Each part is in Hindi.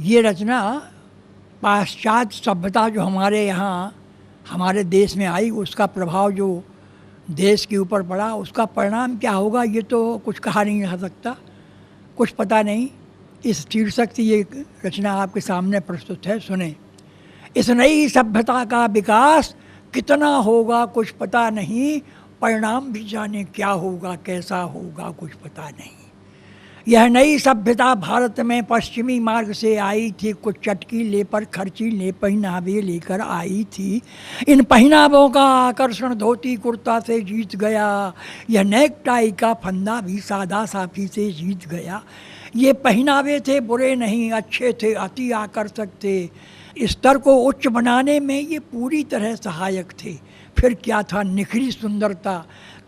ये रचना पाश्चात्य सभ्यता जो हमारे यहाँ हमारे देश में आई, उसका प्रभाव जो देश के ऊपर पड़ा, उसका परिणाम क्या होगा ये तो कुछ कहा नहीं जा सकता, कुछ पता नहीं। इस शीर्षक से ये रचना आपके सामने प्रस्तुत है, सुने। इस नई सभ्यता का विकास कितना होगा कुछ पता नहीं, परिणाम भी जाने क्या होगा कैसा होगा कुछ पता नहीं। यह नई सभ्यता भारत में पश्चिमी मार्ग से आई थी, कुछ चटकी लेकर खर्चीले पहनावे लेकर आई थी। इन पहनावों का आकर्षण धोती कुर्ता से जीत गया, यह नेकटाई का फंदा भी सादा साफी से जीत गया। ये पहनावे थे बुरे नहीं, अच्छे थे, अति आकर्षक थे, स्तर को उच्च बनाने में ये पूरी तरह सहायक थे। फिर क्या था, निखरी सुंदरता,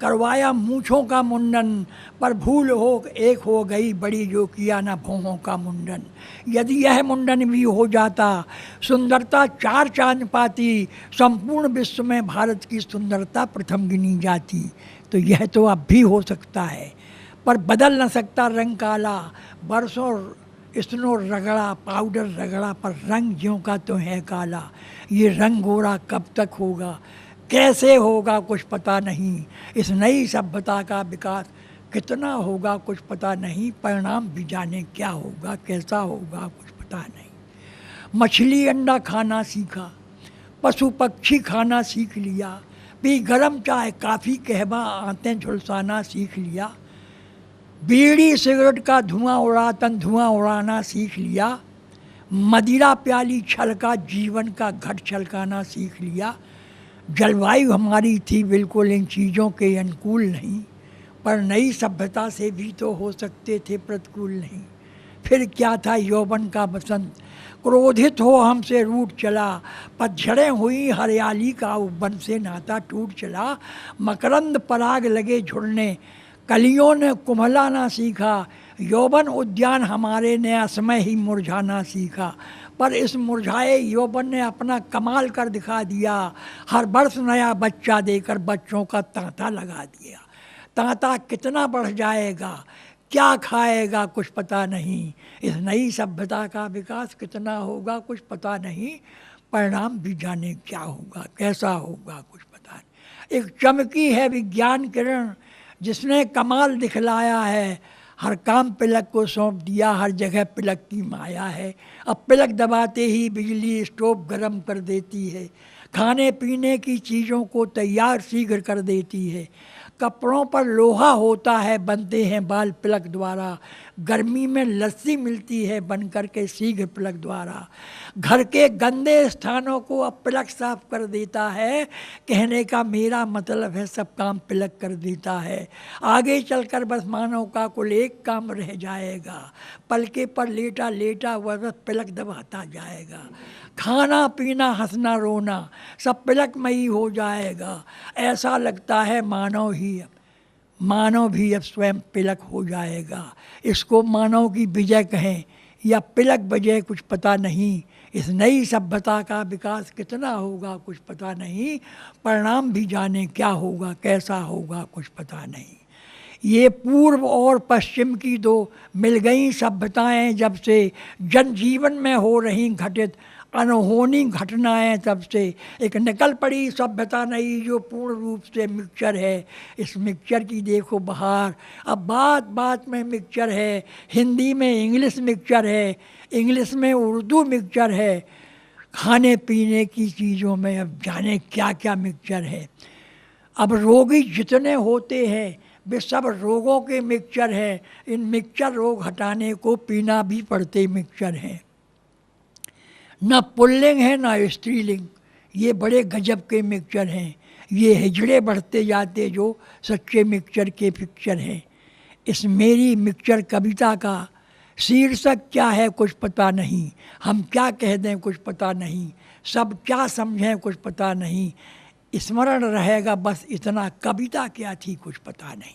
करवाया मूँछों का मुंडन, पर भूल हो एक हो गई बड़ी, जो किया ना भौहों का मुंडन। यदि यह मुंडन भी हो जाता, सुंदरता चार चांद पाती, संपूर्ण विश्व में भारत की सुंदरता प्रथम गिनी जाती। तो यह तो अब भी हो सकता है, पर बदल न सकता रंग काला। बरसों स्नो रगड़ा, पाउडर रगड़ा, पर रंग ज्यों का तो है काला। ये रंग गोरा कब तक होगा, कैसे होगा कुछ पता नहीं। इस नई सभ्यता का विकास कितना होगा कुछ पता नहीं, परिणाम भी जाने क्या होगा कैसा होगा कुछ पता नहीं। मछली अंडा खाना सीखा, पशु पक्षी खाना सीख लिया, पी गरम चाय काफ़ी कहवा आते झुलसाना सीख लिया। बीड़ी सिगरेट का धुआं उड़ा तन धुआं उड़ाना सीख लिया। मदिरा प्याली छलका जीवन का घट छलकाना सीख लिया। जलवायु हमारी थी बिल्कुल इन चीज़ों के अनुकूल नहीं, पर नई सभ्यता से भी तो हो सकते थे प्रतिकूल नहीं। फिर क्या था, यौवन का बसंत क्रोधित हो हमसे रूठ चला, पतझड़ें हुई हरियाली का वन से नाता टूट चला। मकरंद पराग लगे झुड़ने, कलियों ने कुम्हलाना सीखा। यौवन उद्यान हमारे ने असमय ही मुरझाना सीखा, पर इस मुरझाए यौवन ने अपना कमाल कर दिखा दिया। हर वर्ष नया बच्चा देकर बच्चों का तांता लगा दिया। तांता कितना बढ़ जाएगा, क्या खाएगा कुछ पता नहीं। इस नई सभ्यता का विकास कितना होगा कुछ पता नहीं, परिणाम भी जाने क्या होगा कैसा होगा कुछ पता नहीं। एक चमकी है विज्ञान किरण, जिसने कमाल दिखलाया है। हर काम पिलक को सौंप दिया, हर जगह पिलक की माया है। अब पिलक दबाते ही बिजली स्टोव गर्म कर देती है, खाने पीने की चीज़ों को तैयार शीघ्र कर देती है। कपड़ों पर लोहा होता है, बनते हैं बाल पिलक द्वारा। गर्मी में लस्सी मिलती है बन कर के शीघ्र पिलक द्वारा। घर के गंदे स्थानों को अब पिलक साफ कर देता है, कहने का मेरा मतलब है सब काम पिलक कर देता है। आगे चलकर बस मानव का कुल एक काम रह जाएगा, पलके पर लेटा लेटा वह बस पिलक दबाता जाएगा। खाना पीना हंसना रोना सब पिलकमयी हो जाएगा। ऐसा लगता है मानव भी अब स्वयं पिलक हो जाएगा। इसको मानव की विजय कहें या पिलक बजे कुछ पता नहीं। इस नई सभ्यता का विकास कितना होगा कुछ पता नहीं, परिणाम भी जाने क्या होगा कैसा होगा कुछ पता नहीं। ये पूर्व और पश्चिम की दो मिल गई सभ्यताएं जब से, जनजीवन में हो रही घटित अनहोनी घटनाएं तब से, एक निकल पड़ी सभ्यता नई जो पूर्ण रूप से मिक्सचर है। इस मिक्सचर की देखो बहार, अब बात बात में मिक्सचर है। हिंदी में इंग्लिश मिक्सचर है, इंग्लिश में उर्दू मिक्सचर है। खाने पीने की चीज़ों में अब जाने क्या क्या मिक्सचर है। अब रोगी जितने होते हैं वे सब रोगों के मिक्सचर हैं। इन मिक्सचर रोग हटाने को पीना भी पड़ते मिक्सचर हैं। न पुल्लिंग है न स्त्रीलिंग, ये बड़े गजब के मिक्सचर हैं। ये हिजड़े बढ़ते जाते जो सच्चे मिक्सचर के पिक्चर हैं। इस मेरी मिक्सचर कविता का शीर्षक क्या है कुछ पता नहीं। हम क्या कह दें कुछ पता नहीं, सब क्या समझें कुछ पता नहीं। स्मरण रहेगा बस इतना, कविता क्या थी कुछ पता नहीं।